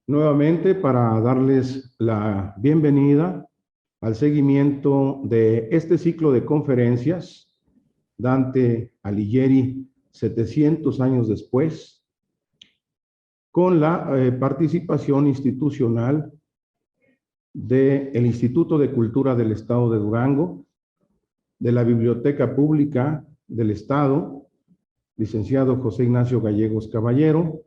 nuevamente para darles la bienvenida al seguimiento de este ciclo de conferencias, Dante Alighieri, 700 años después, con la participación institucional del Instituto de Cultura del Estado de Durango, de la Biblioteca Pública del Estado, licenciado José Ignacio Gallegos Caballero,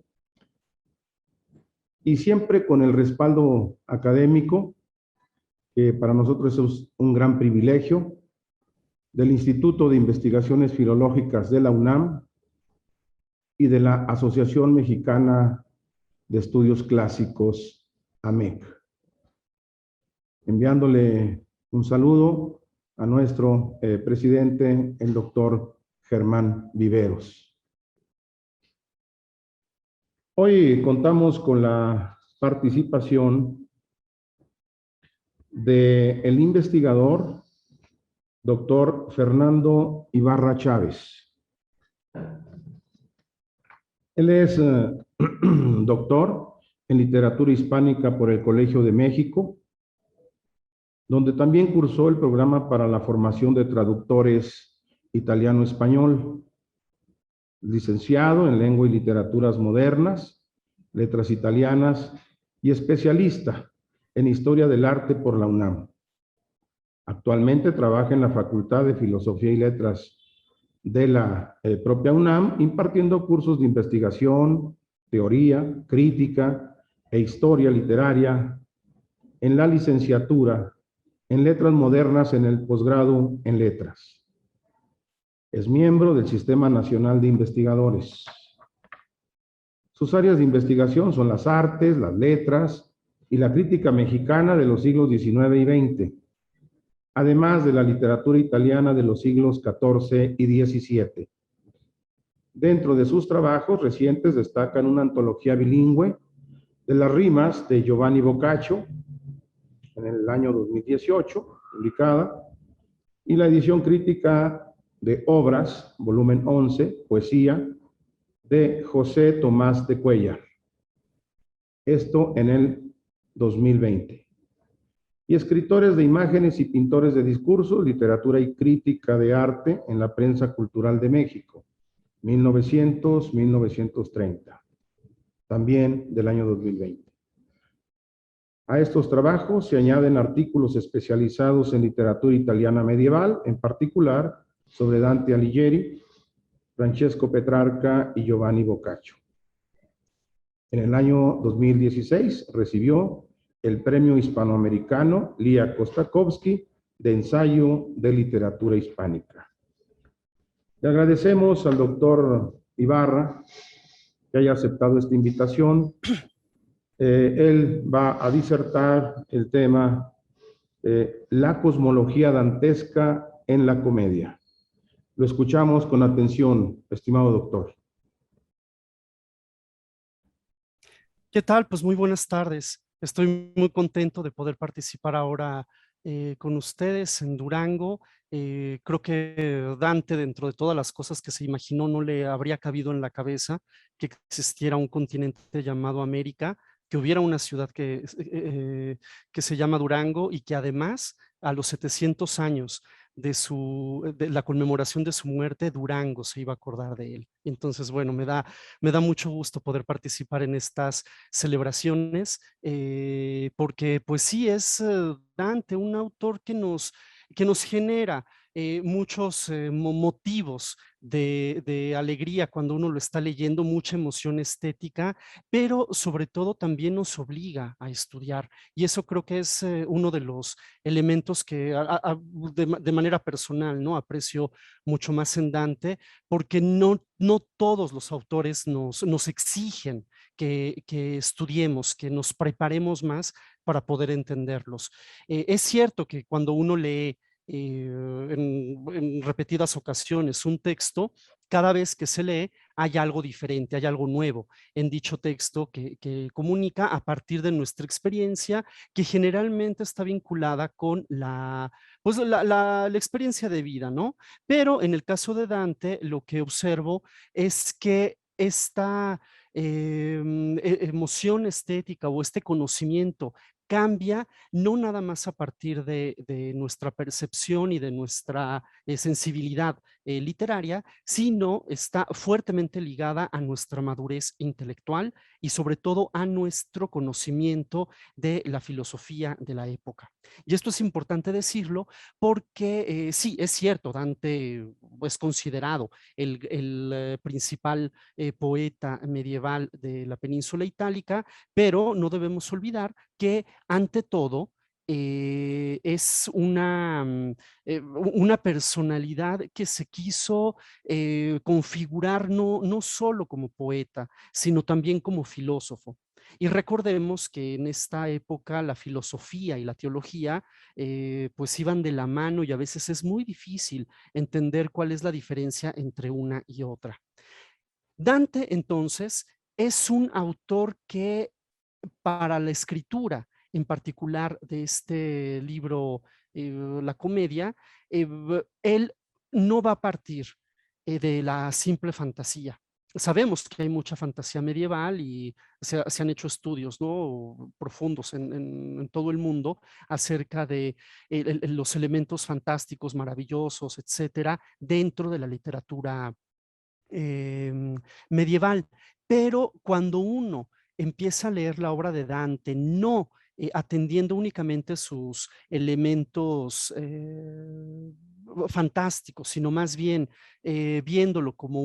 y siempre con el respaldo académico, que para nosotros es un gran privilegio, del Instituto de Investigaciones Filológicas de la UNAM y de la Asociación Mexicana de Estudios Clásicos, AMEC. Enviándole un saludo a nuestro presidente, el doctor Germán Viveros. Hoy contamos con la participación del investigador doctor Fernando Ibarra Chávez. Él es doctor en literatura hispánica por el Colegio de México, donde también cursó el programa para la formación de traductores italiano-español, licenciado en lengua y literaturas modernas, letras italianas y especialista en historia del arte por la UNAM. Actualmente trabaja en la Facultad de Filosofía y Letras de la propia UNAM, impartiendo cursos de investigación, teoría, crítica e historia literaria en la licenciatura en Letras Modernas en el posgrado en Letras. Es miembro del Sistema Nacional de Investigadores. Sus áreas de investigación son las artes, las letras y la crítica mexicana de los siglos XIX y XX, además de la literatura italiana de los siglos XIV y XVII. Dentro de sus trabajos recientes destacan una antología bilingüe de las rimas de Giovanni Boccaccio, en el año 2018, publicada, y la edición crítica de Obras, volumen 11, Poesía, de José Tomás de Cuéllar. Esto en el 2020. Y escritores de imágenes y pintores de discursos, literatura y crítica de arte en la prensa cultural de México, 1900-1930, también del año 2020. A estos trabajos se añaden artículos especializados en literatura italiana medieval, en particular sobre Dante Alighieri, Francesco Petrarca y Giovanni Boccaccio. En el año 2016 recibió el Premio Hispanoamericano Lía Kostakowski de Ensayo de Literatura Hispánica. Le agradecemos al doctor Ibarra que haya aceptado esta invitación. Él va a disertar el tema la cosmología dantesca en la comedia. Lo escuchamos con atención, estimado doctor. ¿Qué tal? Pues muy buenas tardes. Estoy muy contento de poder participar ahora con ustedes en Durango. Creo que Dante, dentro de todas las cosas que se imaginó, no le habría cabido en la cabeza que existiera un continente llamado América, que hubiera una ciudad que se llama Durango y que además a los 700 años de la conmemoración de su muerte, Durango se iba a acordar de él. Entonces, bueno, me da mucho gusto poder participar en estas celebraciones, porque pues sí, es Dante, un autor que nos genera muchos motivos de alegría cuando uno lo está leyendo, mucha emoción estética, pero sobre todo también nos obliga a estudiar. Y eso creo que es uno de los elementos que de manera personal, ¿no? Aprecio mucho más en Dante, porque no todos los autores nos exigen que estudiemos, que nos preparemos más para poder entenderlos. Es cierto que cuando uno lee en repetidas ocasiones un texto, cada vez que se lee hay algo diferente, hay algo nuevo en dicho texto que comunica a partir de nuestra experiencia, que generalmente está vinculada con pues la experiencia de vida, ¿no? Pero en el caso de Dante, lo que observo es que emoción estética o este conocimiento cambia no nada más a partir de nuestra percepción y de nuestra sensibilidad literaria, sino está fuertemente ligada a nuestra madurez intelectual y sobre todo a nuestro conocimiento de la filosofía de la época. Y esto es importante decirlo porque sí, es cierto, Dante es considerado el principal poeta medieval de la península itálica, pero no debemos olvidar que ante todo es una personalidad que se quiso configurar no solo como poeta, sino también como filósofo. Y recordemos que en esta época la filosofía y la teología pues iban de la mano y a veces es muy difícil entender cuál es la diferencia entre una y otra. Dante, entonces, es un autor que para la escritura, en particular de este libro, La Comedia, él no va a partir de la simple fantasía. Sabemos que hay mucha fantasía medieval y se han hecho estudios, ¿no?, profundos en todo el mundo acerca de los elementos fantásticos, maravillosos, etcétera, dentro de la literatura eh, medieval. Pero cuando uno empieza a leer la obra de Dante, no atendiendo únicamente sus elementos fantásticos, sino más bien viéndolo como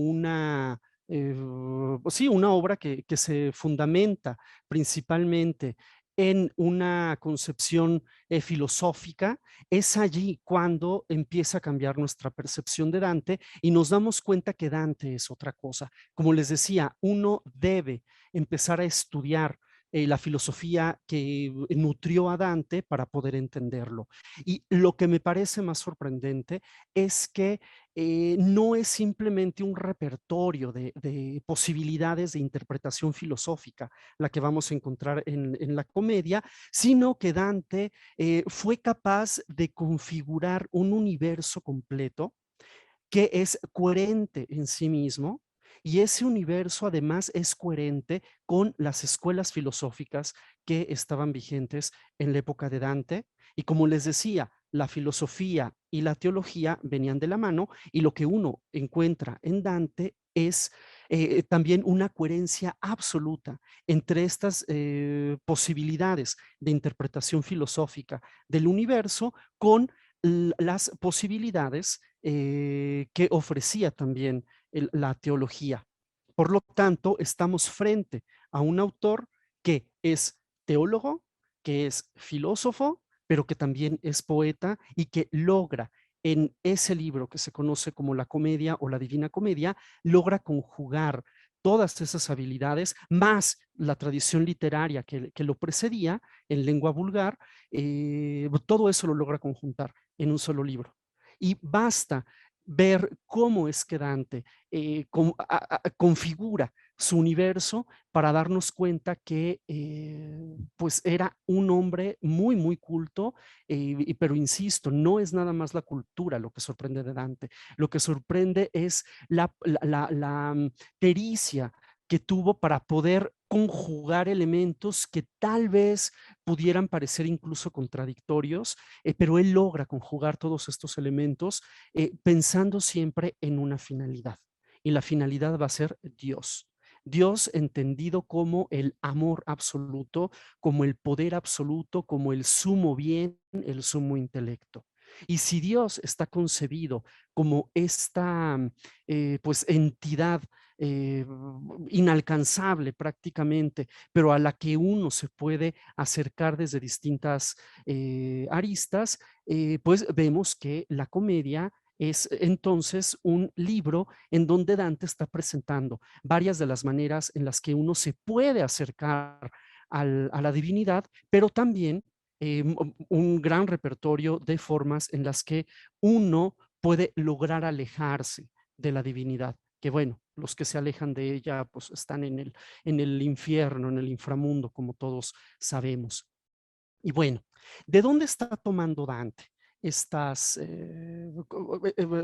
sí, una obra que se fundamenta principalmente en una concepción filosófica, es allí cuando empieza a cambiar nuestra percepción de Dante y nos damos cuenta que Dante es otra cosa. Como les decía, uno debe empezar a estudiar la filosofía que nutrió a Dante para poder entenderlo. Y lo que me parece más sorprendente es que no es simplemente un repertorio de posibilidades de interpretación filosófica la que vamos a encontrar en la comedia, sino que Dante fue capaz de configurar un universo completo que es coherente en sí mismo, y ese universo además es coherente con las escuelas filosóficas que estaban vigentes en la época de Dante. Y como les decía, la filosofía y la teología venían de la mano, y lo que uno encuentra en Dante es también una coherencia absoluta entre estas posibilidades de interpretación filosófica del universo con las posibilidades que ofrecía también la teología. Por lo tanto, estamos frente a un autor que es teólogo, que es filósofo, pero que también es poeta y que logra en ese libro que se conoce como la Comedia o la Divina Comedia, logra conjugar todas esas habilidades, más la tradición literaria que lo precedía en lengua vulgar, todo eso lo logra conjuntar en un solo libro. Y basta ver cómo es que Dante configura su universo para darnos cuenta que pues era un hombre muy culto, pero insisto, no es nada más la cultura lo que sorprende de Dante, lo que sorprende es la pericia que tuvo para poder conjugar elementos que tal vez pudieran parecer incluso contradictorios, pero él logra conjugar todos estos elementos pensando siempre en una finalidad. Y la finalidad va a ser Dios. Dios entendido como el amor absoluto, como el poder absoluto, como el sumo bien, el sumo intelecto. Y si Dios está concebido como esta pues entidad eh, inalcanzable prácticamente, pero a la que uno se puede acercar desde distintas aristas, pues vemos que la comedia es entonces un libro en donde Dante está presentando varias de las maneras en las que uno se puede acercar a la divinidad, pero también un gran repertorio de formas en las que uno puede lograr alejarse de la divinidad, que bueno, los que se alejan de ella pues están en el infierno, en el inframundo, como todos sabemos. Y bueno, ¿de dónde está tomando Dante estas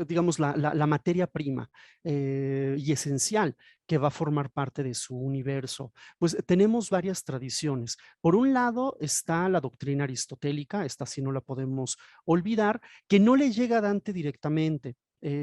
digamos, la materia prima y esencial que va a formar parte de su universo. Pues tenemos varias tradiciones. Por un lado está la doctrina aristotélica, esta sí no la podemos olvidar, que no le llega a Dante directamente.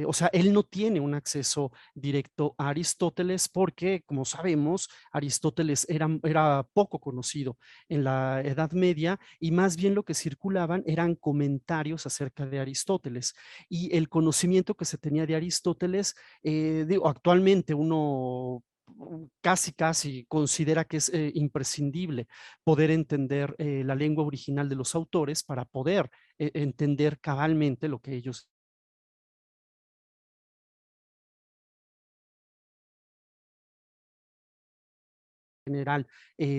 O sea, él no tiene un acceso directo a Aristóteles porque, como sabemos, Aristóteles era poco conocido en la Edad Media y más bien lo que circulaban eran comentarios acerca de Aristóteles. Y el conocimiento que se tenía de Aristóteles, digo, actualmente uno casi considera que es imprescindible poder entender la lengua original de los autores para poder entender cabalmente lo que ellos general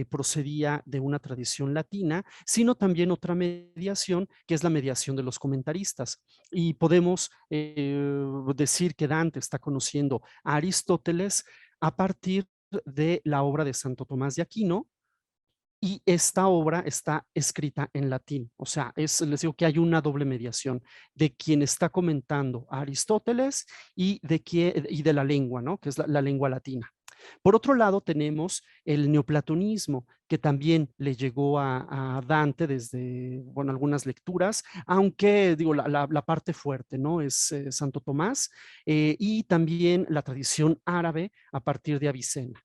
procedía de una tradición latina, sino también otra mediación, que es la mediación de los comentaristas. Y podemos decir que Dante está conociendo a Aristóteles a partir de la obra de Santo Tomás de Aquino, y esta obra está escrita en latín. O sea, les digo que hay una doble mediación de quien está comentando a Aristóteles y de la lengua, ¿no? Que es la lengua latina. Por otro lado, tenemos el neoplatonismo, que también le llegó a Dante desde, bueno, algunas lecturas, aunque digo, la parte fuerte, ¿no? Es Santo Tomás y también la tradición árabe a partir de Avicena.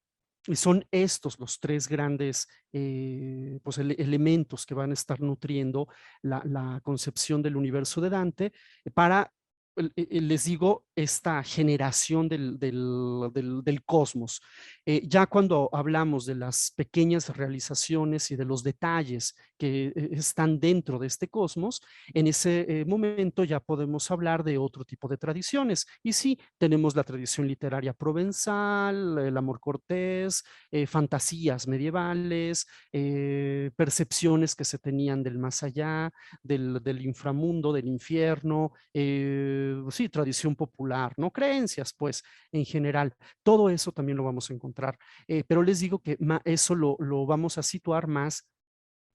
Y son estos los tres grandes pues, elementos que van a estar nutriendo la concepción del universo de Dante para, les digo, esta generación del cosmos. Ya cuando hablamos de las pequeñas realizaciones y de los detalles que están dentro de este cosmos, en ese momento ya podemos hablar de otro tipo de tradiciones. Y sí, tenemos la tradición literaria provenzal, el amor cortés, fantasías medievales, percepciones que se tenían del más allá, del inframundo, del infierno, sí, tradición popular, ¿no? Creencias, pues, en general. Todo eso también lo vamos a encontrar. Pero les digo que eso lo vamos a situar más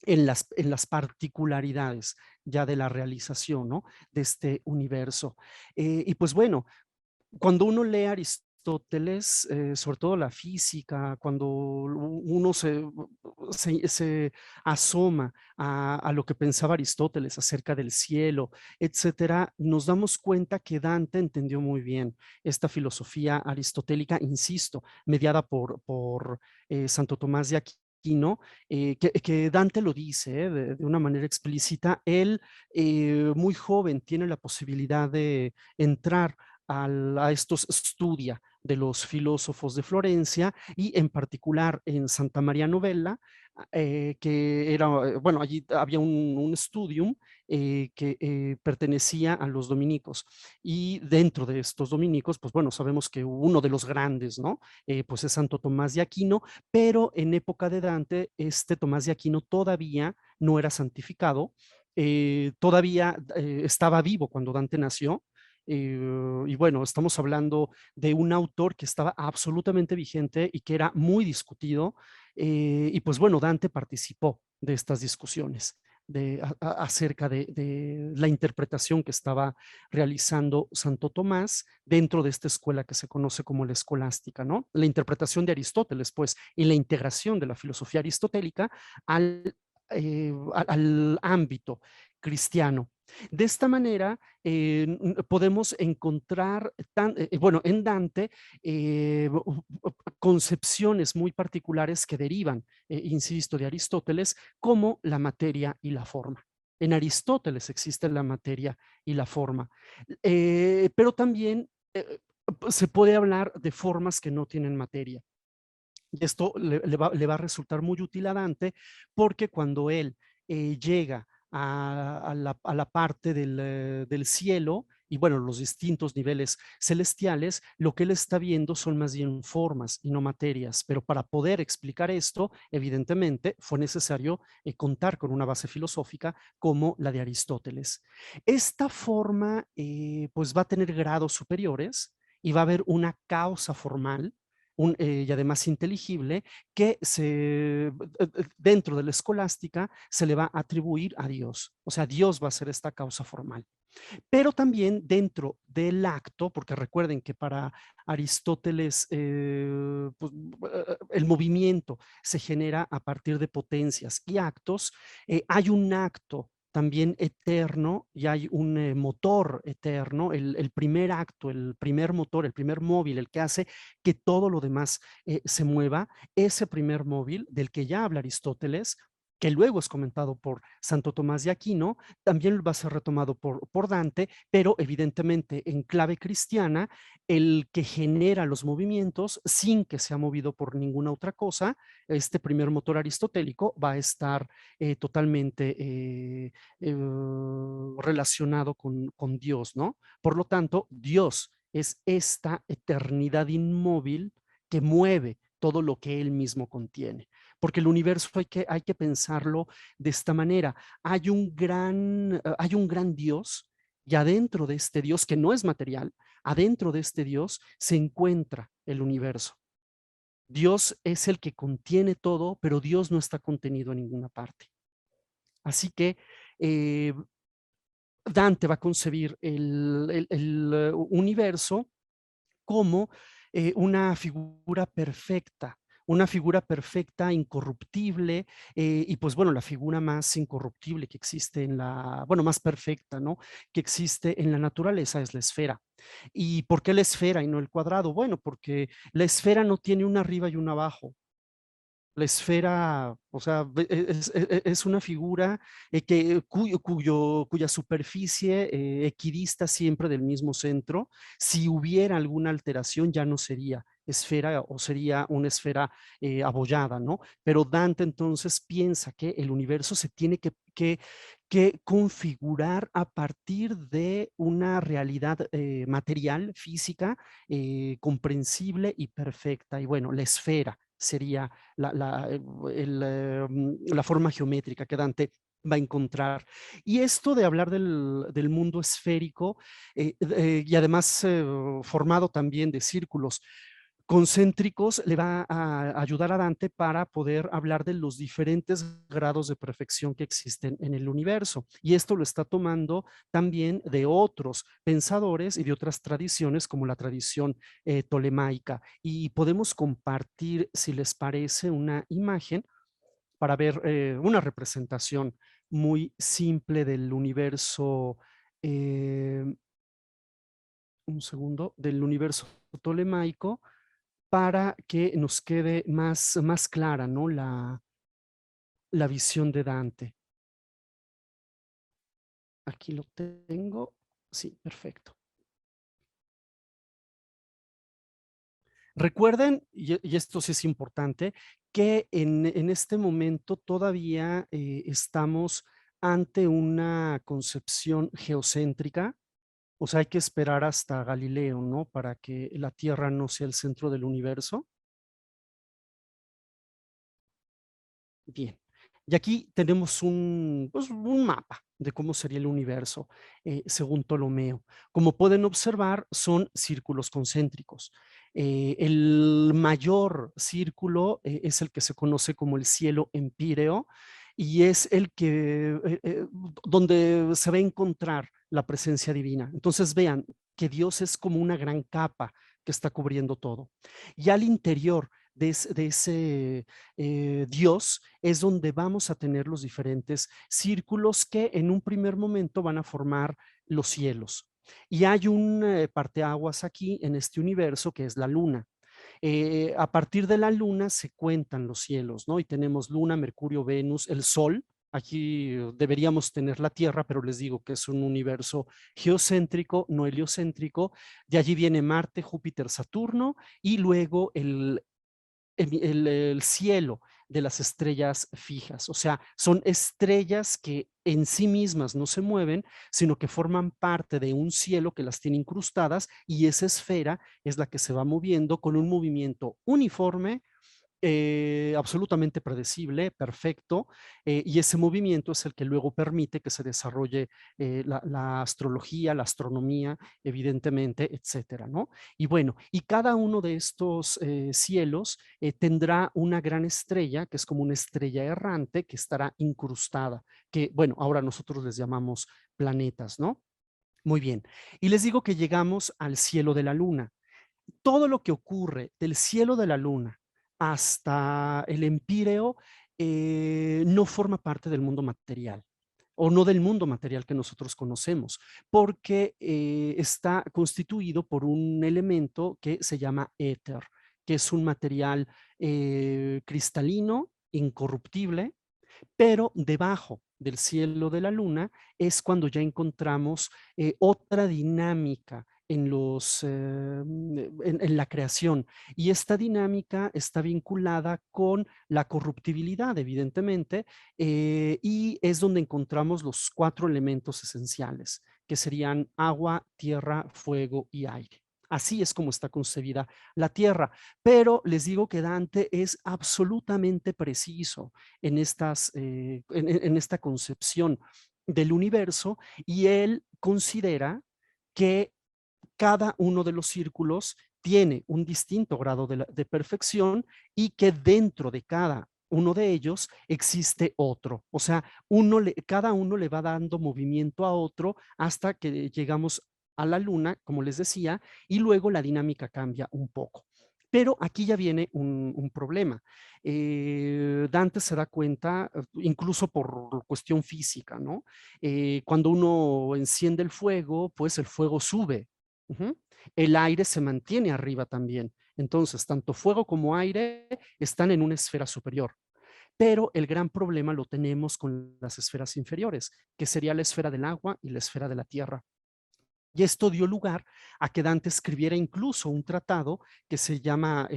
en las particularidades ya de la realización, ¿no? De este universo. Y pues bueno, cuando uno lee Aristóteles, sobre todo la física, cuando uno se asoma a lo que pensaba Aristóteles acerca del cielo, etcétera, nos damos cuenta que Dante entendió muy bien esta filosofía aristotélica, insisto, mediada por Santo Tomás de Aquino, que Dante lo dice de una manera explícita. Él, muy joven, tiene la posibilidad de entrar a estos estudia de los filósofos de Florencia y en particular en Santa María Novella, que era, bueno, allí había un studium que pertenecía a los dominicos y dentro de estos dominicos, pues bueno, sabemos que uno de los grandes, ¿no? Pues es Santo Tomás de Aquino, pero en época de Dante, este Tomás de Aquino todavía no era santificado, todavía estaba vivo cuando Dante nació, y bueno, estamos hablando de un autor que estaba absolutamente vigente y que era muy discutido. Y pues bueno, Dante participó de estas discusiones acerca de la interpretación que estaba realizando Santo Tomás dentro de esta escuela que se conoce como la escolástica, ¿no? La interpretación de Aristóteles, pues, y la integración de la filosofía aristotélica al ámbito cristiano. De esta manera, podemos encontrar, bueno, en Dante, concepciones muy particulares que derivan, insisto, de Aristóteles, como la materia y la forma. En Aristóteles existe la materia y la forma, pero también se puede hablar de formas que no tienen materia. Y esto le va a resultar muy útil a Dante porque cuando él llega a la parte del cielo y bueno, los distintos niveles celestiales, lo que él está viendo son más bien formas y no materias. Pero para poder explicar esto, evidentemente fue necesario contar con una base filosófica como la de Aristóteles. Esta forma pues va a tener grados superiores y va a haber una causa formal, y además inteligible, que dentro de la escolástica se le va a atribuir a Dios. O sea, Dios va a ser esta causa formal. Pero también dentro del acto, porque recuerden que para Aristóteles pues, el movimiento se genera a partir de potencias y actos, hay un acto también eterno y hay un motor eterno, el primer acto, el primer motor, el primer móvil, el que hace que todo lo demás se mueva, ese primer móvil del que ya habla Aristóteles, que luego es comentado por Santo Tomás de Aquino, también va a ser retomado por Dante, pero evidentemente en clave cristiana, el que genera los movimientos sin que sea movido por ninguna otra cosa, este primer motor aristotélico va a estar totalmente relacionado con Dios, ¿no? Por lo tanto, Dios es esta eternidad inmóvil que mueve todo lo que él mismo contiene. Porque el universo hay que pensarlo de esta manera. Hay un gran Dios y adentro de este Dios, que no es material, adentro de este Dios se encuentra el universo. Dios es el que contiene todo, pero Dios no está contenido en ninguna parte. Así que Dante va a concebir el universo como una figura perfecta, incorruptible, y pues bueno, la figura más incorruptible que existe bueno, más perfecta, ¿no? Que existe en la naturaleza es la esfera. ¿Y por qué la esfera y no el cuadrado? Bueno, porque la esfera no tiene un arriba y un abajo. La esfera, o sea, es una figura cuya superficie equidista siempre del mismo centro. Si hubiera alguna alteración, ya no sería esfera o sería una esfera abollada, ¿no? Pero Dante entonces piensa que el universo se tiene que configurar a partir de una realidad material, física, comprensible y perfecta. Y bueno, la esfera sería la forma geométrica que Dante va a encontrar. Y esto de hablar del mundo esférico y además formado también de círculos concéntricos le va a ayudar a Dante para poder hablar de los diferentes grados de perfección que existen en el universo. Y esto lo está tomando también de otros pensadores y de otras tradiciones como la tradición tolemaica. Y podemos compartir, si les parece, una imagen para ver una representación muy simple del universo, eh, un segundo, del universo tolemaico para que nos quede más clara, ¿no? La visión de Dante. Aquí lo tengo. Sí, perfecto. Recuerden, y esto sí es importante, que en este momento todavía estamos ante una concepción geocéntrica, o sea, hay que esperar hasta Galileo, ¿no? Para que la Tierra no sea el centro del universo. Bien. Y aquí tenemos pues, un mapa de cómo sería el universo según Ptolomeo. Como pueden observar, son círculos concéntricos. El mayor círculo es el que se conoce como el cielo empíreo y es el que donde se va a encontrar la presencia divina. Entonces vean que Dios es como una gran capa que está cubriendo todo. Y al interior de ese Dios es donde vamos a tener los diferentes círculos que en un primer momento van a formar los cielos. Y hay un parteaguas aquí en este universo que es la luna. A partir de la luna se cuentan los cielos, ¿no? Y tenemos luna, Mercurio, Venus, el Sol. Aquí deberíamos tener la Tierra, pero les digo que es un universo geocéntrico, no heliocéntrico. De allí viene Marte, Júpiter, Saturno y luego el cielo de las estrellas fijas. O sea, son estrellas que en sí mismas no se mueven, sino que forman parte de un cielo que las tiene incrustadas y esa esfera es la que se va moviendo con un movimiento uniforme absolutamente predecible, perfecto, y ese movimiento es el que luego permite que se desarrolle la astrología, la astronomía, evidentemente, etcétera, ¿no? Y bueno, y cada uno de estos cielos tendrá una gran estrella, que es como una estrella errante, que estará incrustada, que, bueno, ahora nosotros les llamamos planetas, ¿no? Muy bien. Y les digo que llegamos al cielo de la luna. Todo lo que ocurre del cielo de la luna hasta el empíreo no forma parte del mundo material o no del mundo material que nosotros conocemos, porque está constituido por un elemento que se llama éter, que es un material cristalino, incorruptible, pero debajo del cielo de la luna es cuando ya encontramos otra dinámica en la creación. Y esta dinámica está vinculada con la corruptibilidad, evidentemente, y es donde encontramos los 4 elementos esenciales, que serían agua, tierra, fuego y aire. Así es como está concebida la Tierra. Pero les digo que Dante es absolutamente preciso en esta concepción del universo, y él considera que cada uno de los círculos tiene un distinto grado de perfección y que dentro de cada uno de ellos existe otro. O sea, cada uno le va dando movimiento a otro hasta que llegamos a la luna, como les decía, y luego la dinámica cambia un poco. Pero aquí ya viene un problema. Dante se da cuenta, incluso por cuestión física, ¿no? Cuando uno enciende el fuego, pues el fuego sube. Ujú. El aire se mantiene arriba también. Entonces, tanto fuego como aire están en una esfera superior. Pero el gran problema lo tenemos con las esferas inferiores, que sería la esfera del agua y la esfera de la tierra. Y esto dio lugar a que Dante escribiera incluso un tratado que se llama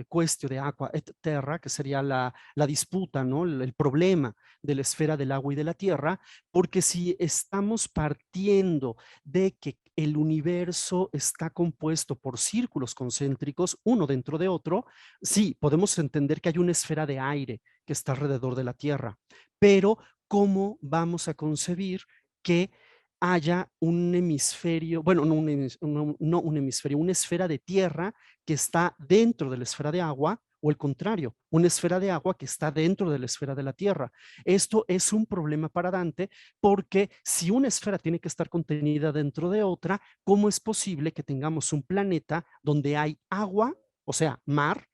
Quaestio de Aqua et Terra, que sería la disputa, ¿no? El problema de la esfera del agua y de la tierra, porque si estamos partiendo de que el universo está compuesto por círculos concéntricos, uno dentro de otro, sí, podemos entender que hay una esfera de aire que está alrededor de la Tierra, pero ¿cómo vamos a concebir que haya un hemisferio, bueno, no un hemisferio, una esfera de tierra que está dentro de la esfera de agua, o el contrario, una esfera de agua que está dentro de la esfera de la tierra? Esto es un problema para Dante, porque si una esfera tiene que estar contenida dentro de otra, ¿cómo es posible que tengamos un planeta donde hay agua, o sea, mar,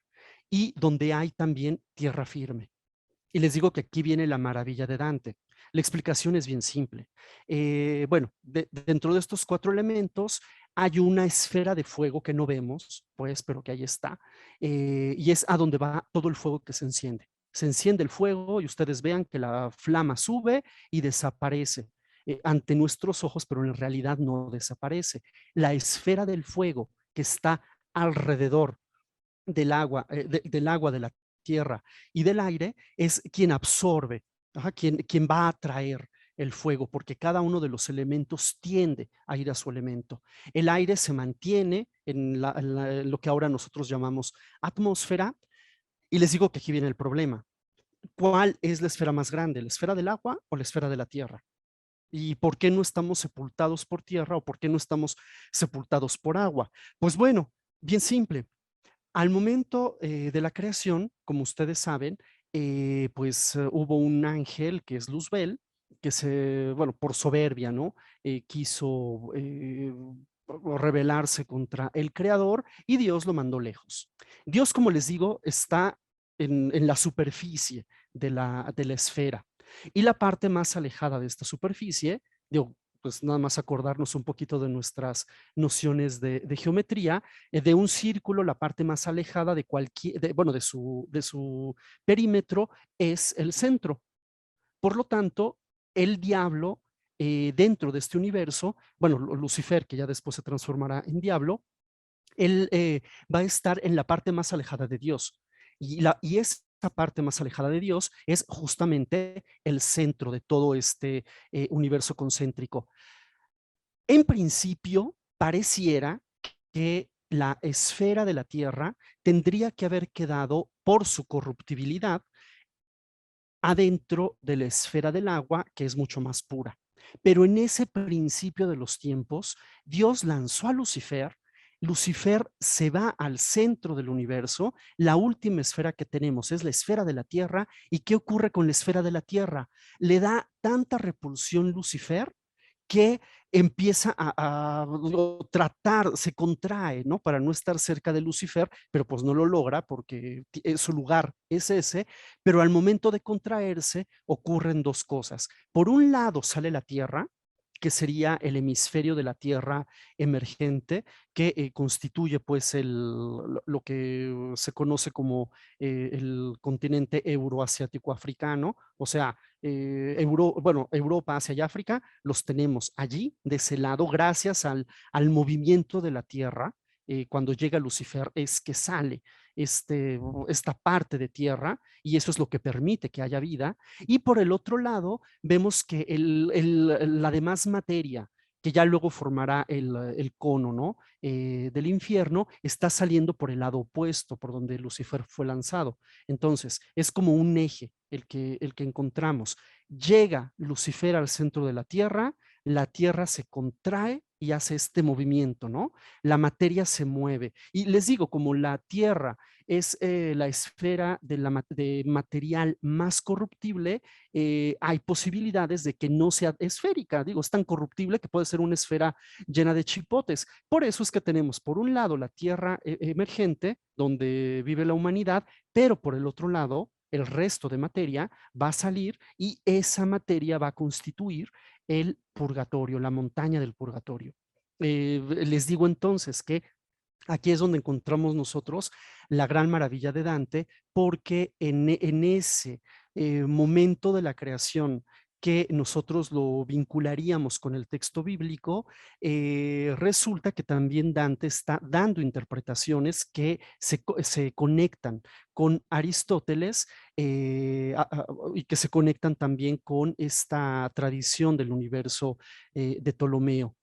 y donde hay también tierra firme? Y les digo que aquí viene la maravilla de Dante. La explicación es bien simple. Bueno, dentro de estos 4 elementos hay una esfera de fuego que no vemos, pues, pero que ahí está, y es a donde va todo el fuego que se enciende. Se enciende el fuego y ustedes vean que la flama sube y desaparece ante nuestros ojos, pero en realidad no desaparece. La esfera del fuego que está alrededor del agua, de la tierra y del aire, es quien absorbe, quien va a atraer el fuego, porque cada uno de los elementos tiende a ir a su elemento. El aire se mantiene en lo que ahora nosotros llamamos atmósfera, y les digo que aquí viene el problema. ¿Cuál es la esfera más grande? ¿La esfera del agua o la esfera de la tierra? ¿Y por qué no estamos sepultados por tierra o por qué no estamos sepultados por agua? Pues bueno, bien simple. Al momento de la creación, como ustedes saben, hubo un ángel que es Luzbel, que bueno, por soberbia, ¿no? Quiso rebelarse contra el creador, y Dios lo mandó lejos. Dios, como les digo, está en la superficie de la esfera. Y la parte más alejada de esta superficie, digo, pues nada más acordarnos un poquito de nuestras nociones de geometría, de un círculo, la parte más alejada de bueno, de su perímetro es el centro. Por lo tanto, el diablo, dentro de este universo, bueno, Lucifer, que ya después se transformará en diablo, él va a estar en la parte más alejada de Dios. Y esa parte más alejada de Dios es justamente el centro de todo este universo concéntrico. En principio, pareciera que la esfera de la Tierra tendría que haber quedado por su corruptibilidad adentro de la esfera del agua, que es mucho más pura. Pero en ese principio de los tiempos, Dios lanzó a Lucifer. Lucifer se va al centro del universo. La última esfera que tenemos es la esfera de la Tierra. ¿Y qué ocurre con la esfera de la Tierra? Le da tanta repulsión Lucifer que empieza a tratar, se contrae, ¿no? Para no estar cerca de Lucifer, pero pues no lo logra porque su lugar es ese, pero al momento de contraerse ocurren dos cosas. Por un lado sale la Tierra, que sería el hemisferio de la Tierra emergente, que constituye pues lo que se conoce como el continente euroasiático africano, o sea, bueno, Europa, Asia y África, los tenemos allí, de ese lado, gracias al movimiento de la Tierra. Cuando llega Lucifer es que sale esta parte de tierra y eso es lo que permite que haya vida. Y por el otro lado, vemos que la demás materia, que ya luego formará el cono, ¿no? Del infierno, está saliendo por el lado opuesto, por donde Lucifer fue lanzado. Entonces, es como un eje el que encontramos. Llega Lucifer al centro de la tierra se contrae y hace este movimiento, ¿no? La materia se mueve. Y les digo, como la tierra es la esfera de material más corruptible, hay posibilidades de que no sea esférica. Digo, es tan corruptible que puede ser una esfera llena de chipotes. Por eso es que tenemos, por un lado, la tierra emergente, donde vive la humanidad, pero por el otro lado, el resto de materia va a salir y esa materia va a constituir el purgatorio, la montaña del purgatorio. Les digo entonces que aquí es donde encontramos nosotros la gran maravilla de Dante, porque en ese momento de la creación que nosotros lo vincularíamos con el texto bíblico, resulta que también Dante está dando interpretaciones que se conectan con Aristóteles y que se conectan también con esta tradición del universo de Ptolomeo.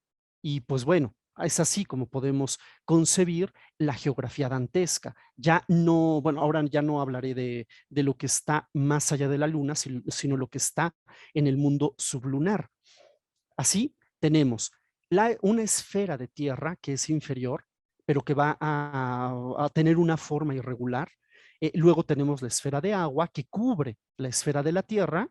Y pues bueno, es así como podemos concebir la geografía dantesca. Ya no, bueno, ahora ya no hablaré de lo que está más allá de la luna, sino lo que está en el mundo sublunar. Así tenemos una esfera de tierra que es inferior, pero que va a tener una forma irregular. Luego tenemos la esfera de agua que cubre la esfera de la tierra,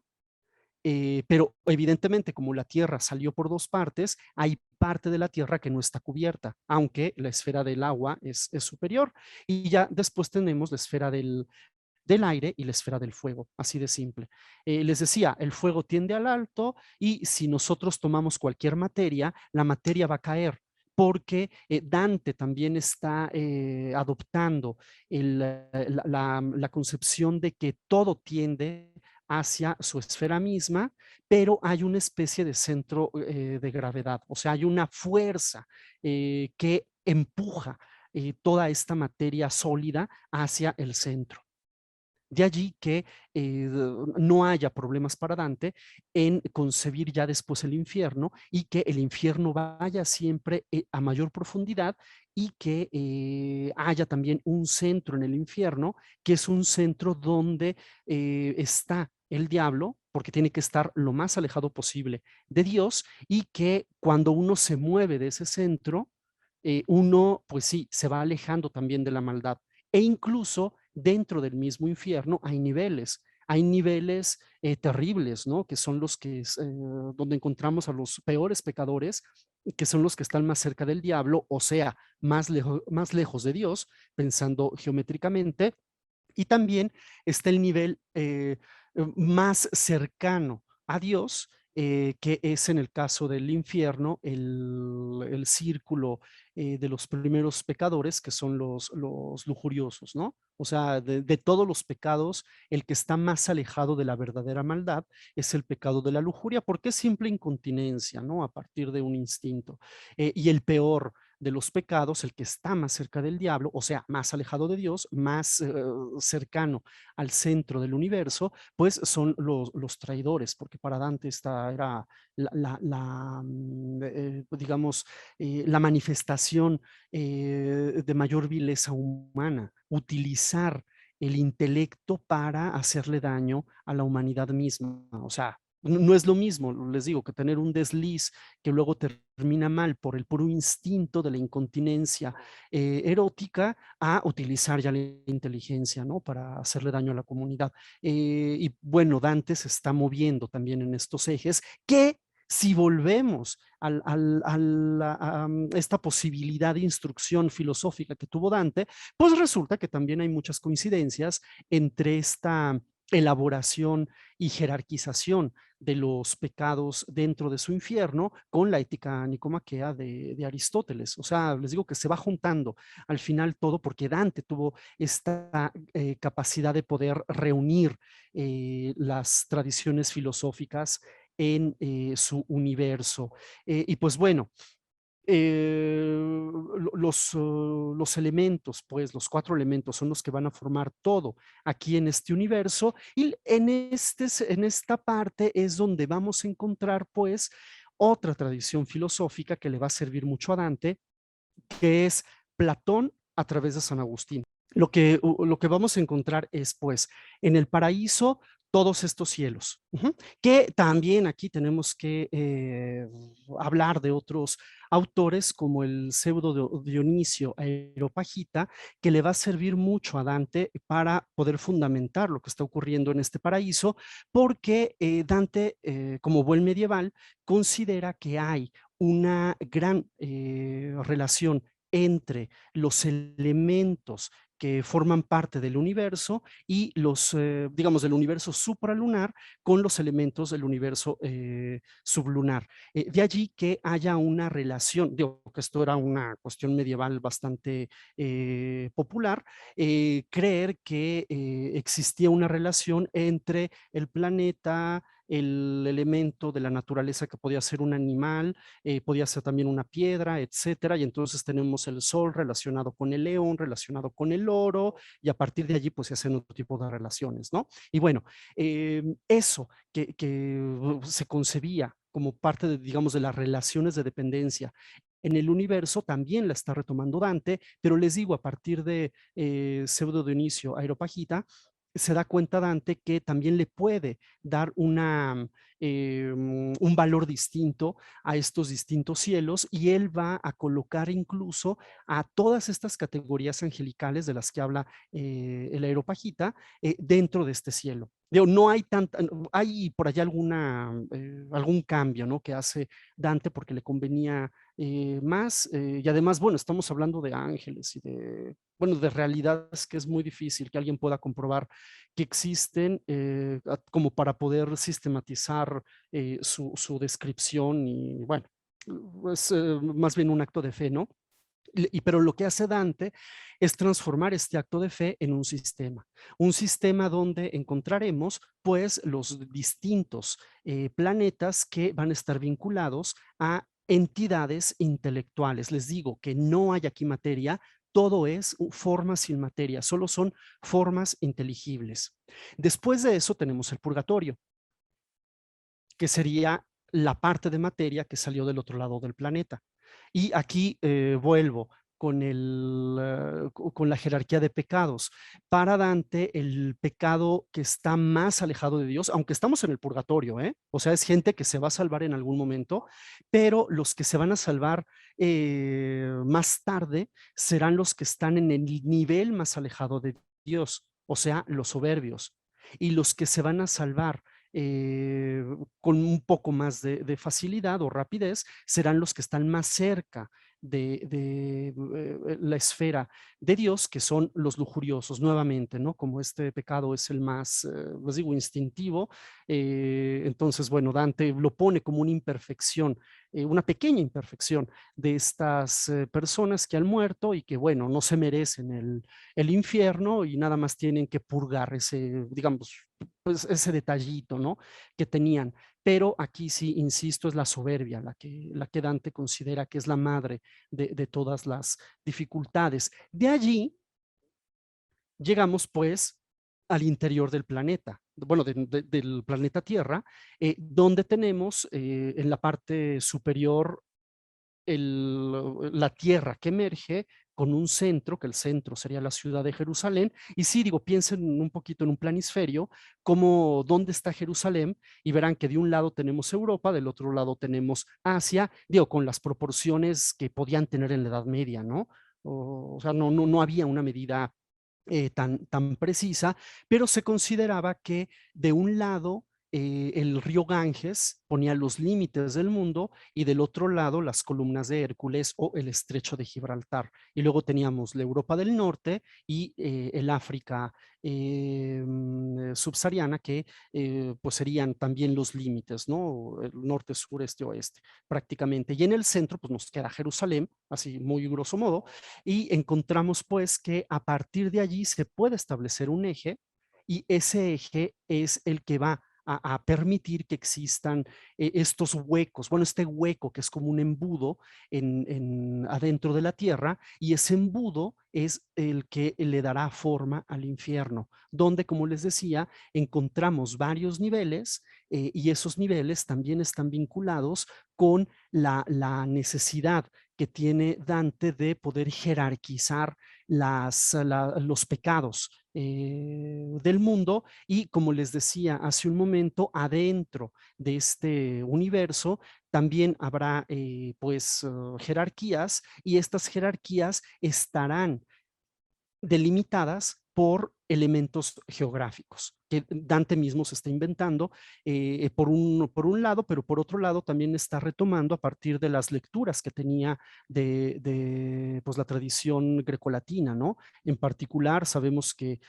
pero evidentemente como la Tierra salió por dos partes, hay parte de la Tierra que no está cubierta, aunque la esfera del agua es superior. Y ya después tenemos la esfera del aire y la esfera del fuego, así de simple. Les decía, el fuego tiende al alto y si nosotros tomamos cualquier materia, la materia va a caer porque Dante también está adoptando la concepción de que todo tiende hacia su esfera misma, pero hay una especie de centro de gravedad, o sea, hay una fuerza que empuja toda esta materia sólida hacia el centro. De allí que no haya problemas para Dante en concebir ya después el infierno y que el infierno vaya siempre a mayor profundidad y que haya también un centro en el infierno, que es un centro donde está el diablo, porque tiene que estar lo más alejado posible de Dios y que cuando uno se mueve de ese centro, uno, pues sí, se va alejando también de la maldad. E incluso dentro del mismo infierno hay niveles terribles, ¿no? Que son los que donde encontramos a los peores pecadores, que son los que están más cerca del diablo, o sea, más lejos de Dios, pensando geométricamente. Y también está el nivel más cercano a Dios, que es en el caso del infierno, el círculo de los primeros pecadores, que son los lujuriosos, ¿no? O sea, de todos los pecados, el que está más alejado de la verdadera maldad es el pecado de la lujuria, porque es simple incontinencia, ¿no? A partir de un instinto. Y el peor de los pecados, el que está más cerca del diablo, o sea, más alejado de Dios, más cercano al centro del universo, pues son los traidores, porque para Dante esta era digamos, la manifestación de mayor vileza humana, utilizar el intelecto para hacerle daño a la humanidad misma. O sea, no es lo mismo, les digo, que tener un desliz que luego termina mal por el puro instinto de la incontinencia erótica a utilizar ya la inteligencia, ¿no? Para hacerle daño a la comunidad. Y bueno, Dante se está moviendo también en estos ejes que si volvemos a esta posibilidad de instrucción filosófica que tuvo Dante, pues resulta que también hay muchas coincidencias entre esta elaboración y jerarquización de los pecados dentro de su infierno con la ética nicomaquea de Aristóteles. O sea, les digo que se va juntando al final todo porque Dante tuvo esta capacidad de poder reunir las tradiciones filosóficas en su universo. Y pues bueno, los elementos, pues los cuatro elementos son los que van a formar todo aquí en este universo y en esta parte es donde vamos a encontrar pues otra tradición filosófica que le va a servir mucho a Dante, que es Platón a través de San Agustín. Lo que vamos a encontrar es, pues, en el paraíso, todos estos cielos, que también aquí tenemos que hablar de otros autores como el pseudo Dionisio Areopagita, que le va a servir mucho a Dante para poder fundamentar lo que está ocurriendo en este paraíso, porque Dante, como buen medieval, considera que hay una gran relación entre los elementos que forman parte del universo y digamos, del universo supralunar con los elementos del universo sublunar. De allí que haya una relación, digo que esto era una cuestión medieval bastante popular, creer que existía una relación entre el planeta, el elemento de la naturaleza que podía ser un animal, podía ser también una piedra, etcétera. Y entonces tenemos el sol relacionado con el león, relacionado con el oro, y a partir de allí pues se hacen otro tipo de relaciones, ¿no? Y bueno, eso que se concebía como parte de, digamos, de las relaciones de dependencia en el universo también la está retomando Dante, pero les digo, a partir de Pseudo Dionisio Areopagita, se da cuenta Dante que también le puede dar un valor distinto a estos distintos cielos y él va a colocar incluso a todas estas categorías angelicales de las que habla el Areopagita dentro de este cielo. Digo, no hay tanta, hay por allá algún cambio, ¿no? Que hace Dante porque le convenía más y además, bueno, estamos hablando de ángeles y bueno, de realidades que es muy difícil que alguien pueda comprobar que existen como para poder sistematizar su descripción y bueno, es más bien un acto de fe, ¿no? Pero lo que hace Dante es transformar este acto de fe en un sistema donde encontraremos pues los distintos planetas que van a estar vinculados a entidades intelectuales. Les digo que no hay aquí materia, todo es forma sin materia, solo son formas inteligibles. Después de eso tenemos el purgatorio, que sería la parte de materia que salió del otro lado del planeta. Y aquí vuelvo con la jerarquía de pecados. Para Dante, el pecado que está más alejado de Dios, aunque estamos en el purgatorio, o sea, es gente que se va a salvar en algún momento, pero los que se van a salvar más tarde serán los que están en el nivel más alejado de Dios, o sea, los soberbios. Y los que se van a salvar con un poco más de facilidad o rapidez serán los que están más cerca la esfera de Dios, que son los lujuriosos, nuevamente, ¿no? Como este pecado es el más, les digo, instintivo, entonces, bueno, Dante lo pone como una imperfección, una pequeña imperfección de estas personas que han muerto y que, bueno, no se merecen el infierno y nada más tienen que purgar ese, digamos, pues ese detallito, ¿no? Que tenían. Pero aquí sí, insisto, es la soberbia la que Dante considera que es la madre de todas las dificultades. De allí llegamos pues al interior del planeta, bueno, del planeta Tierra, donde tenemos en la parte superior la tierra que emerge con un centro, que el centro sería la ciudad de Jerusalén. Y sí, digo, piensen un poquito en un planisferio, como dónde está Jerusalén, y verán que de un lado tenemos Europa, del otro lado tenemos Asia, digo, con las proporciones que podían tener en la Edad Media, ¿no? O sea, no había una medida tan precisa, pero se consideraba que de un lado el río Ganges ponía los límites del mundo y del otro lado las columnas de Hércules o el estrecho de Gibraltar. Y luego teníamos la Europa del Norte y el África subsahariana, que pues serían también los límites, ¿no? El norte, sur, este, oeste, prácticamente. Y en el centro pues nos queda Jerusalén, así muy grosso modo, y encontramos pues que a partir de allí se puede establecer un eje y ese eje es el que va a permitir que existan estos huecos, bueno, este hueco que es como un embudo adentro de la tierra, y ese embudo es el que le dará forma al infierno, donde, como les decía, encontramos varios niveles y esos niveles también están vinculados con necesidad que tiene Dante de poder jerarquizar los pecados del mundo. Y como les decía hace un momento, adentro de este universo también habrá pues jerarquías, y estas jerarquías estarán delimitadas por elementos geográficos que Dante mismo se está inventando por un lado, pero por otro lado también está retomando a partir de las lecturas que tenía pues, la tradición grecolatina, ¿no? En particular, sabemos que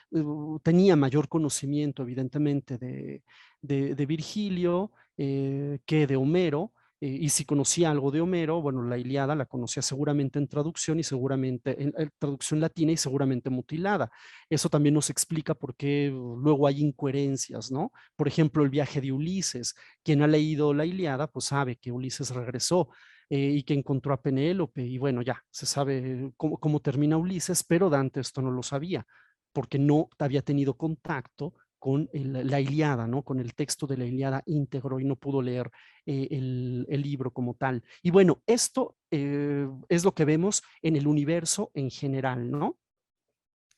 tenía mayor conocimiento, evidentemente, de Virgilio que de Homero. Y si conocía algo de Homero, bueno, la Ilíada la conocía seguramente en traducción y seguramente en traducción latina y seguramente mutilada. Eso también nos explica por qué luego hay incoherencias, ¿no? Por ejemplo, el viaje de Ulises. Quien ha leído la Ilíada, pues sabe que Ulises regresó y que encontró a Penélope, y bueno, ya se sabe cómo termina Ulises, pero Dante esto no lo sabía, porque no había tenido contacto con la Ilíada, ¿no? Con el texto de la Ilíada íntegro, y no pudo leer el libro como tal. Y bueno, esto es lo que vemos en el universo en general, ¿no?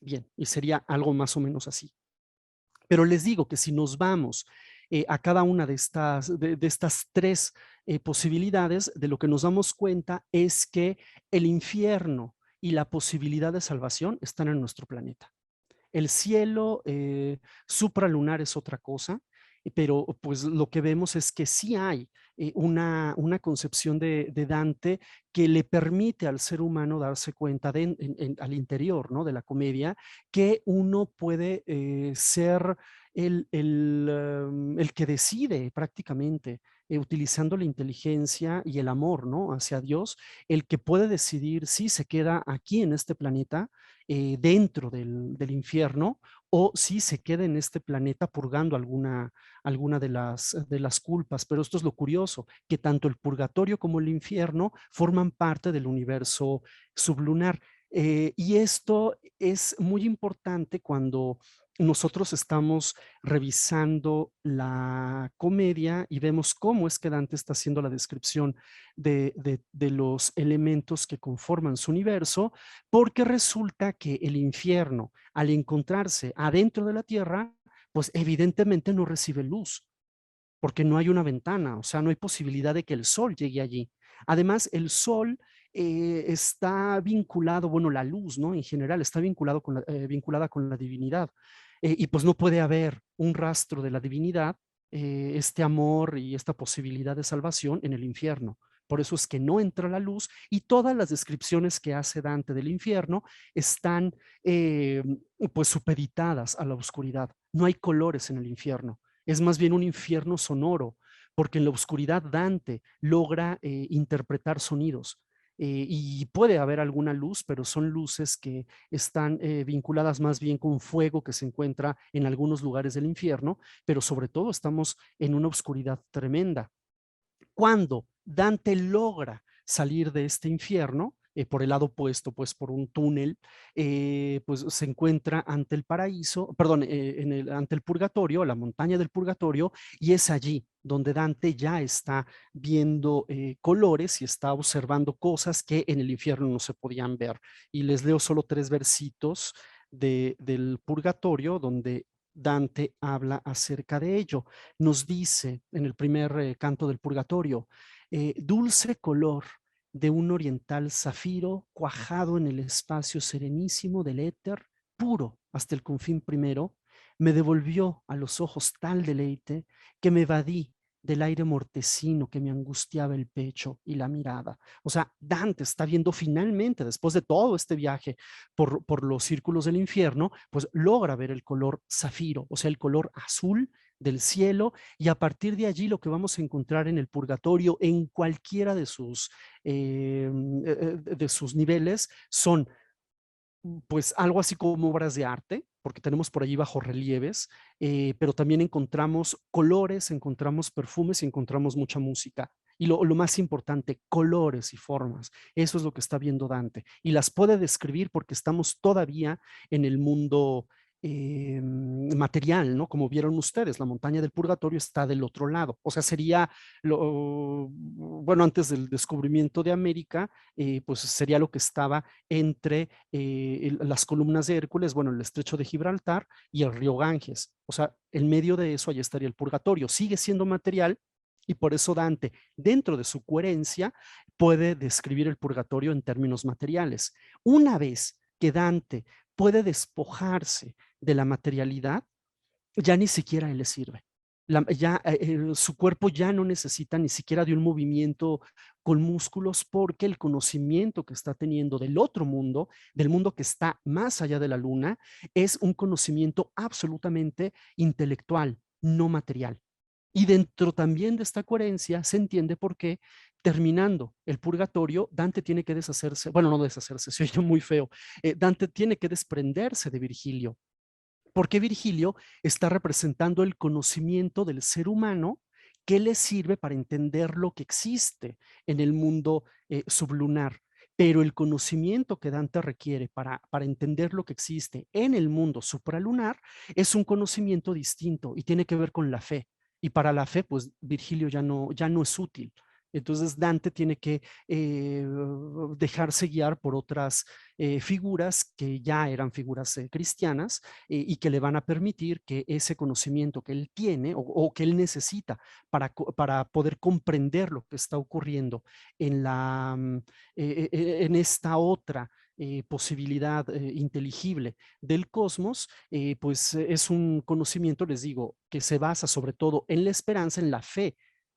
Bien, y sería algo más o menos así. Pero les digo que si nos vamos a cada una de estas tres posibilidades, de lo que nos damos cuenta es que el infierno y la posibilidad de salvación están en nuestro planeta. El cielo supralunar es otra cosa, pero pues lo que vemos es que sí hay una concepción de Dante que le permite al ser humano darse cuenta al interior, ¿no? De la comedia, que uno puede ser el que decide prácticamente, utilizando la inteligencia y el amor, ¿no? Hacia Dios, el que puede decidir si se queda aquí en este planeta dentro del infierno, o si se queda en este planeta purgando alguna de las culpas. Pero esto es lo curioso, que tanto el purgatorio como el infierno forman parte del universo sublunar. Y esto es muy importante cuando nosotros estamos revisando la comedia y vemos cómo es que Dante está haciendo la descripción de los elementos que conforman su universo, porque resulta que el infierno, al encontrarse adentro de la tierra, pues evidentemente no recibe luz, porque no hay una ventana, o sea, no hay posibilidad de que el sol llegue allí. Además, el sol está vinculado, bueno, la luz, ¿no? En general está vinculada con la divinidad. Y pues no puede haber un rastro de la divinidad, este amor y esta posibilidad de salvación en el infierno. Por eso es que no entra la luz y todas las descripciones que hace Dante del infierno están pues supeditadas a la oscuridad. No hay colores en el infierno. Es más bien un infierno sonoro, porque en la oscuridad Dante logra interpretar sonidos. Y puede haber alguna luz, pero son luces que están vinculadas más bien con fuego que se encuentra en algunos lugares del infierno, pero sobre todo estamos en una oscuridad tremenda. Cuando Dante logra salir de este infierno, por el lado opuesto, pues por un túnel, pues se encuentra ante el paraíso, perdón, ante el purgatorio, la montaña del purgatorio, y es allí donde Dante ya está viendo colores y está observando cosas que en el infierno no se podían ver. Y les leo solo 3 versitos del purgatorio donde Dante habla acerca de ello. Nos dice en el primer canto del purgatorio, dulce color de un oriental zafiro cuajado en el espacio serenísimo del éter, puro hasta el confín primero, me devolvió a los ojos tal deleite que me evadí del aire mortecino que me angustiaba el pecho y la mirada. O sea, Dante está viendo finalmente, después de todo este viaje por los círculos del infierno, pues logra ver el color zafiro, o sea, el color azul del cielo, y a partir de allí lo que vamos a encontrar en el purgatorio, en cualquiera de sus niveles, son pues algo así como obras de arte, porque tenemos por allí bajorrelieves, pero también encontramos colores, encontramos perfumes y encontramos mucha música. Y lo más importante, colores y formas. Eso es lo que está viendo Dante. Y las puede describir porque estamos todavía en el mundo material, ¿no? Como vieron ustedes, la montaña del purgatorio está del otro lado. O sea, sería, bueno, antes del descubrimiento de América, pues sería lo que estaba entre las columnas de Hércules, bueno, el estrecho de Gibraltar y el río Ganges. O sea, en medio de eso, allí estaría el purgatorio. Sigue siendo material y por eso Dante, dentro de su coherencia, puede describir el purgatorio en términos materiales. Una vez que Dante puede despojarse de la materialidad, ya ni siquiera él le sirve. Su cuerpo ya no necesita ni siquiera de un movimiento con músculos porque el conocimiento que está teniendo del otro mundo, del mundo que está más allá de la luna, es un conocimiento absolutamente intelectual, no material. Y dentro también de esta coherencia se entiende por qué terminando el purgatorio, Dante tiene que deshacerse, bueno, no deshacerse, se oye muy feo, Dante tiene que desprenderse de Virgilio, porque Virgilio está representando el conocimiento del ser humano que le sirve para entender lo que existe en el mundo sublunar. Pero el conocimiento que Dante requiere para entender lo que existe en el mundo supralunar es un conocimiento distinto y tiene que ver con la fe. Y para la fe, pues Virgilio ya no es útil. Entonces Dante tiene que dejarse guiar por otras figuras que ya eran figuras cristianas y que le van a permitir que ese conocimiento que él tiene o que él necesita para poder comprender lo que está ocurriendo en, en esta otra posibilidad inteligible del cosmos, pues es un conocimiento, les digo, que se basa sobre todo en la esperanza, en la fe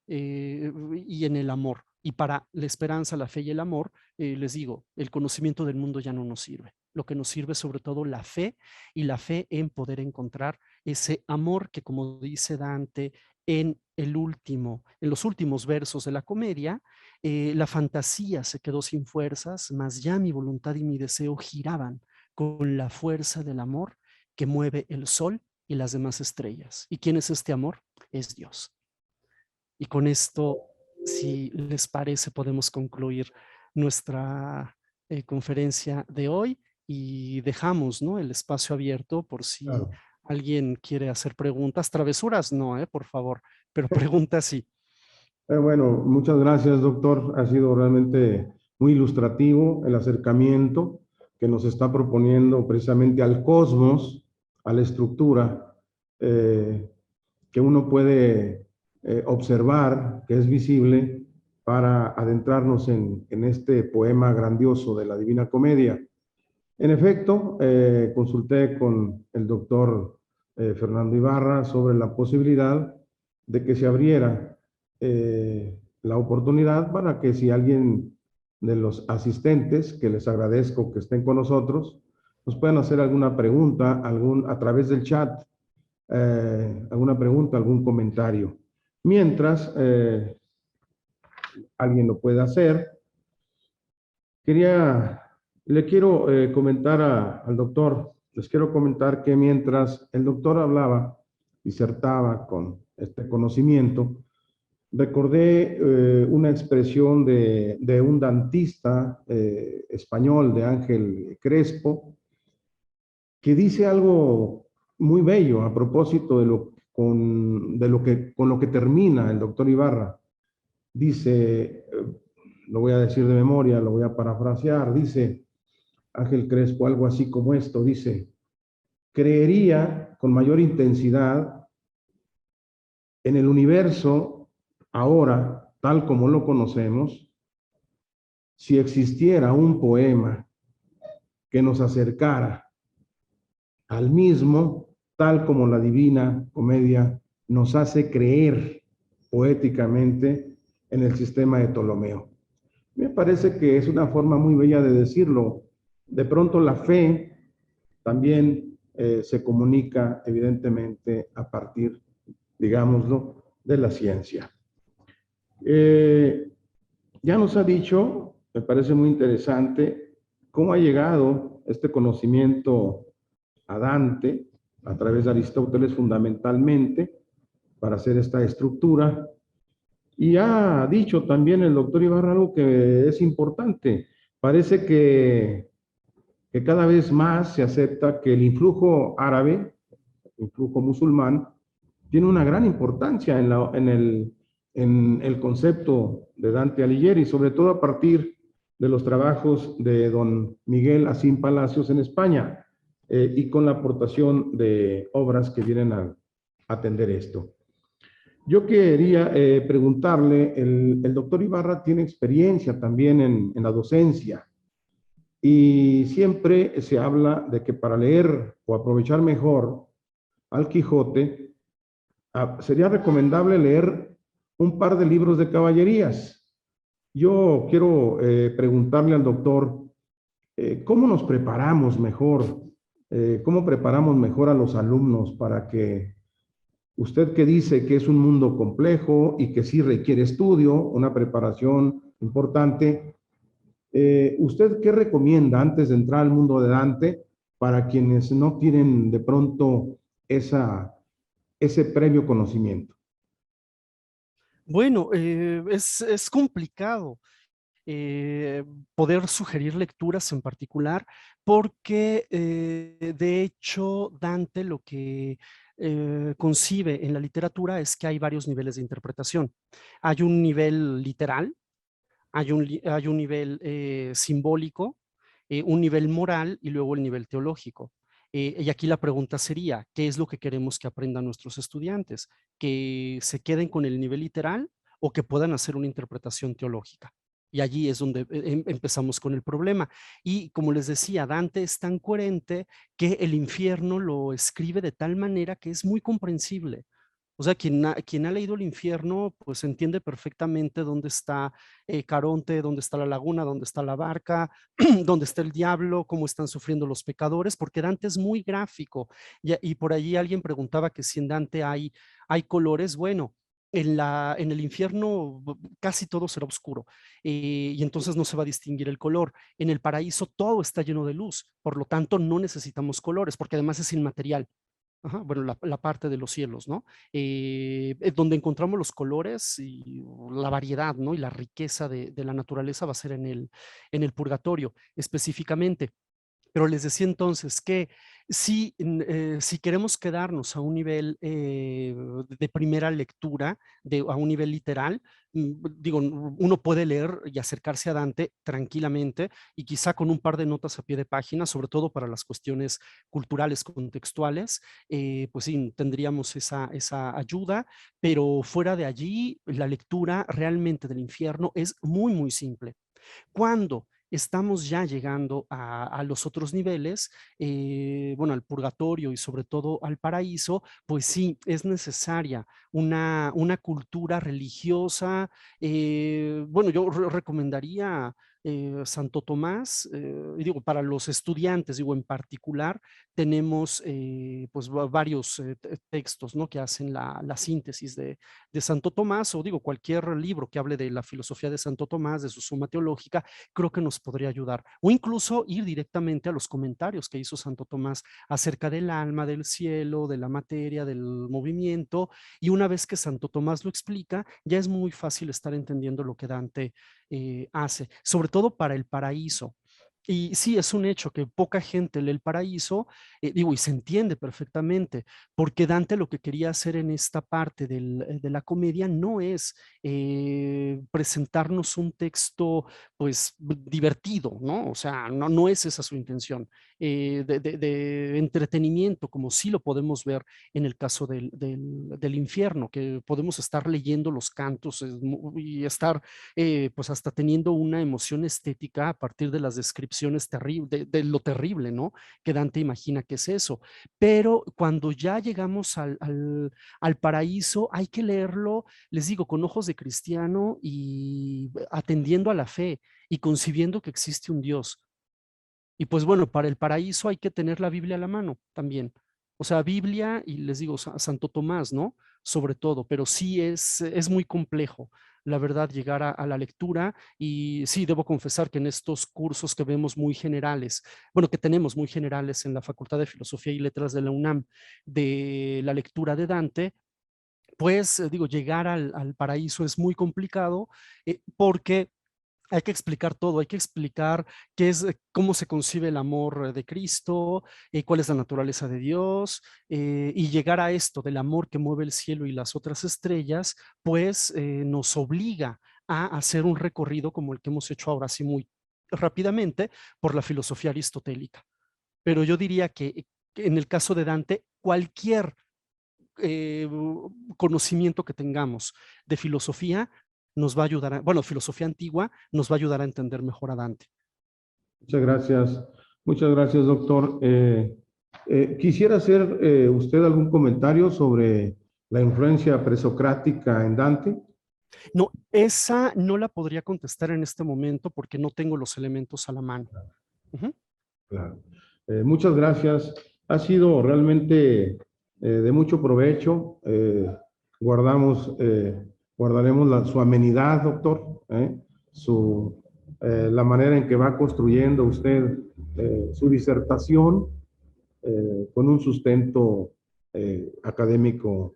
y en el amor. Y para la esperanza, la fe y el amor, les digo, el conocimiento del mundo ya no nos sirve. Lo que nos sirve sobre todo la fe y la fe en poder encontrar ese amor que, como dice Dante en los últimos versos de la comedia, la fantasía se quedó sin fuerzas, mas ya mi voluntad y mi deseo giraban con la fuerza del amor que mueve el sol y las demás estrellas. ¿Y quién es este amor? Es Dios. Y con esto, si les parece, podemos concluir nuestra conferencia de hoy y dejamos, ¿no?, el espacio abierto por si Claro. alguien quiere hacer preguntas. Travesuras no, por favor, pero preguntas sí. Bueno, muchas gracias, doctor. Ha sido realmente muy ilustrativo el acercamiento que nos está proponiendo precisamente al cosmos, a la estructura que uno puede observar, que es visible, para adentrarnos en este poema grandioso de la Divina Comedia. En efecto, consulté con el doctor Fernando Ibarra sobre la posibilidad de que se abriera la oportunidad para que si alguien de los asistentes, que les agradezco que estén con nosotros, nos puedan hacer alguna pregunta, a través del chat, alguna pregunta, algún comentario. Mientras alguien lo pueda hacer, le quiero comentar al doctor, les quiero comentar que mientras el doctor hablaba, disertaba con este conocimiento, recordé una expresión de un dantista español, de Ángel Crespo, que dice algo muy bello a propósito con lo que termina el doctor Ibarra. Dice, lo voy a decir de memoria, lo voy a parafrasear, dice Ángel Crespo algo así como esto, dice: creería con mayor intensidad en el universo ahora, tal como lo conocemos, si existiera un poema que nos acercara al mismo, tal como la Divina Comedia nos hace creer poéticamente en el sistema de Ptolomeo. Me parece que es una forma muy bella de decirlo. De pronto la fe también se comunica evidentemente a partir, digámoslo, de la ciencia. Ya nos ha dicho, me parece muy interesante, cómo ha llegado este conocimiento a Dante a través de Aristóteles fundamentalmente para hacer esta estructura. Y ha dicho también el doctor Ibarra algo que es importante. Parece que cada vez más se acepta que el influjo árabe, el influjo musulmán, tiene una gran importancia en el concepto de Dante Alighieri, sobre todo a partir de los trabajos de don Miguel Asín Palacios en España, y con la aportación de obras que vienen a atender esto. Yo quería preguntarle, el doctor Ibarra tiene experiencia también en la docencia, y siempre se habla de que para leer o aprovechar mejor al Quijote, sería recomendable leer un par de libros de caballerías. Yo quiero preguntarle al doctor, ¿cómo nos preparamos mejor? ¿Cómo preparamos mejor a los alumnos para que usted, que dice que es un mundo complejo y que sí requiere estudio, una preparación importante, ¿usted qué recomienda antes de entrar al mundo de Dante para quienes no tienen de pronto ese previo conocimiento? Bueno, es complicado poder sugerir lecturas en particular, porque de hecho Dante lo que concibe en la literatura es que hay varios niveles de interpretación. Hay un nivel literal, hay un nivel simbólico, un nivel moral y luego el nivel teológico. Y aquí la pregunta sería, ¿qué es lo que queremos que aprendan nuestros estudiantes? ¿Que se queden con el nivel literal o que puedan hacer una interpretación teológica? Y allí es donde empezamos con el problema. Y como les decía, Dante es tan coherente que el infierno lo escribe de tal manera que es muy comprensible. O sea, quien ha leído el infierno, pues entiende perfectamente dónde está Caronte, dónde está la laguna, dónde está la barca, dónde está el diablo, cómo están sufriendo los pecadores, porque Dante es muy gráfico. Y por allí alguien preguntaba que si en Dante hay colores. Bueno, en el infierno casi todo será oscuro, y entonces no se va a distinguir el color. En el paraíso todo está lleno de luz, por lo tanto no necesitamos colores, porque además es inmaterial. Ajá, bueno, la parte de los cielos, ¿no? Donde encontramos los colores y la variedad, ¿no? Y la riqueza de la naturaleza va a ser en el purgatorio específicamente. Pero les decía entonces que si queremos quedarnos a un nivel de primera lectura, a un nivel literal, digo, uno puede leer y acercarse a Dante tranquilamente y quizá con un par de notas a pie de página, sobre todo para las cuestiones culturales contextuales, pues sí, tendríamos esa ayuda, pero fuera de allí, la lectura realmente del infierno es muy, muy simple. ¿Cuándo? estamos ya llegando a los otros niveles, bueno, al purgatorio y sobre todo al paraíso, pues sí, es necesaria una cultura religiosa. Bueno, yo recomendaría Santo Tomás, y digo, para los estudiantes, digo, en particular, tenemos pues varios textos, ¿no? Que hacen la síntesis de Santo Tomás, o digo, cualquier libro que hable de la filosofía de Santo Tomás, de su Suma Teológica, creo que nos podría ayudar. O incluso ir directamente a los comentarios que hizo Santo Tomás acerca del alma, del cielo, de la materia, del movimiento, y una vez que Santo Tomás lo explica, ya es muy fácil estar entendiendo lo que Dante hace, sobre todo para el paraíso. Y sí, es un hecho que poca gente lee el paraíso, digo, y se entiende perfectamente, porque Dante lo que quería hacer en esta parte de la comedia no es presentarnos un texto, pues, divertido, ¿no? O sea, no es esa su intención, de entretenimiento, como sí lo podemos ver en el caso del infierno, que podemos estar leyendo los cantos y estar pues hasta teniendo una emoción estética a partir de las descripciones terribles, de lo terrible, ¿no? Que Dante imagina que es eso. Pero cuando ya llegamos al paraíso, hay que leerlo, les digo, con ojos de cristiano y atendiendo a la fe y concibiendo que existe un Dios. Y pues bueno, para el paraíso hay que tener la Biblia a la mano también. O sea, Biblia y les digo, Santo Tomás, ¿no? Sobre todo, pero sí es muy complejo, la verdad, llegar a la lectura. Y sí, debo confesar que en estos cursos que vemos muy generales, bueno, que tenemos muy generales en la Facultad de Filosofía y Letras de la UNAM, de la lectura de Dante, pues digo, llegar al paraíso es muy complicado porque hay que explicar todo, hay que explicar qué es, cómo se concibe el amor de Cristo, cuál es la naturaleza de Dios, y llegar a esto del amor que mueve el cielo y las otras estrellas, pues nos obliga a hacer un recorrido como el que hemos hecho ahora, así muy rápidamente, por la filosofía aristotélica. Pero yo diría que en el caso de Dante, cualquier eh, conocimiento que tengamos de filosofía nos va a ayudar, bueno, filosofía antigua nos va a ayudar a entender mejor a Dante. Muchas gracias, doctor. Quisiera hacer usted algún comentario sobre la influencia presocrática en Dante. No, esa no la podría contestar en este momento porque no tengo los elementos a la mano. Uh-huh. Claro. Muchas gracias. Ha sido realmente de mucho provecho. Guardamos, guardaremos su amenidad, doctor, la manera en que va construyendo usted su disertación con un sustento académico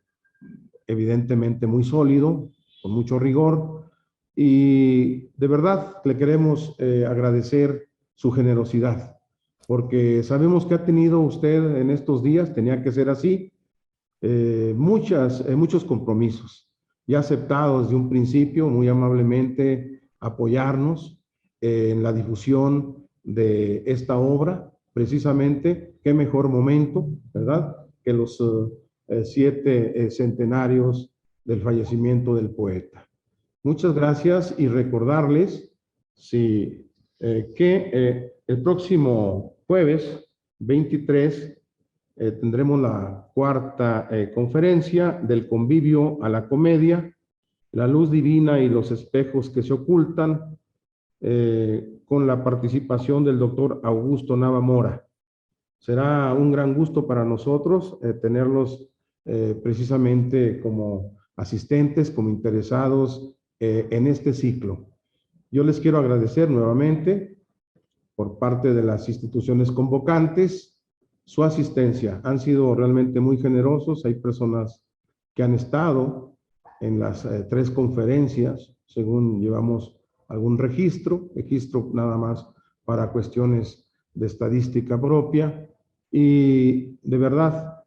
evidentemente muy sólido, con mucho rigor. Y de verdad le queremos agradecer su generosidad, porque sabemos que ha tenido usted en estos días, tenía que ser así, muchos compromisos y ha aceptado desde un principio muy amablemente apoyarnos en la difusión de esta obra. Precisamente, qué mejor momento, ¿verdad? Que los 7 centenarios del fallecimiento del poeta. Muchas gracias y recordarles que el próximo jueves 23 tendremos la cuarta conferencia del convivio a la comedia, la luz divina y los espejos que se ocultan, con la participación del doctor Augusto Nava Mora. Será un gran gusto para nosotros tenerlos precisamente como asistentes, como interesados en este ciclo. Yo les quiero agradecer nuevamente por parte de las instituciones convocantes su asistencia. Han sido realmente muy generosos. Hay personas que han estado en las 3 conferencias, según llevamos algún registro nada más para cuestiones de estadística propia. Y de verdad,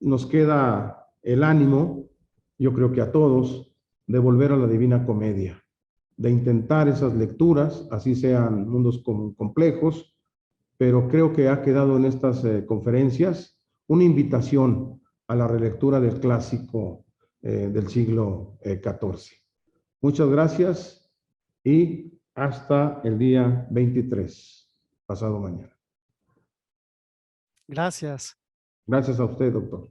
nos queda el ánimo, yo creo que a todos, de volver a la Divina Comedia, de intentar esas lecturas, así sean mundos complejos, pero creo que ha quedado en estas conferencias una invitación a la relectura del clásico del siglo XIV. Muchas gracias y hasta el día 23, pasado mañana. Gracias. Gracias a usted, doctor.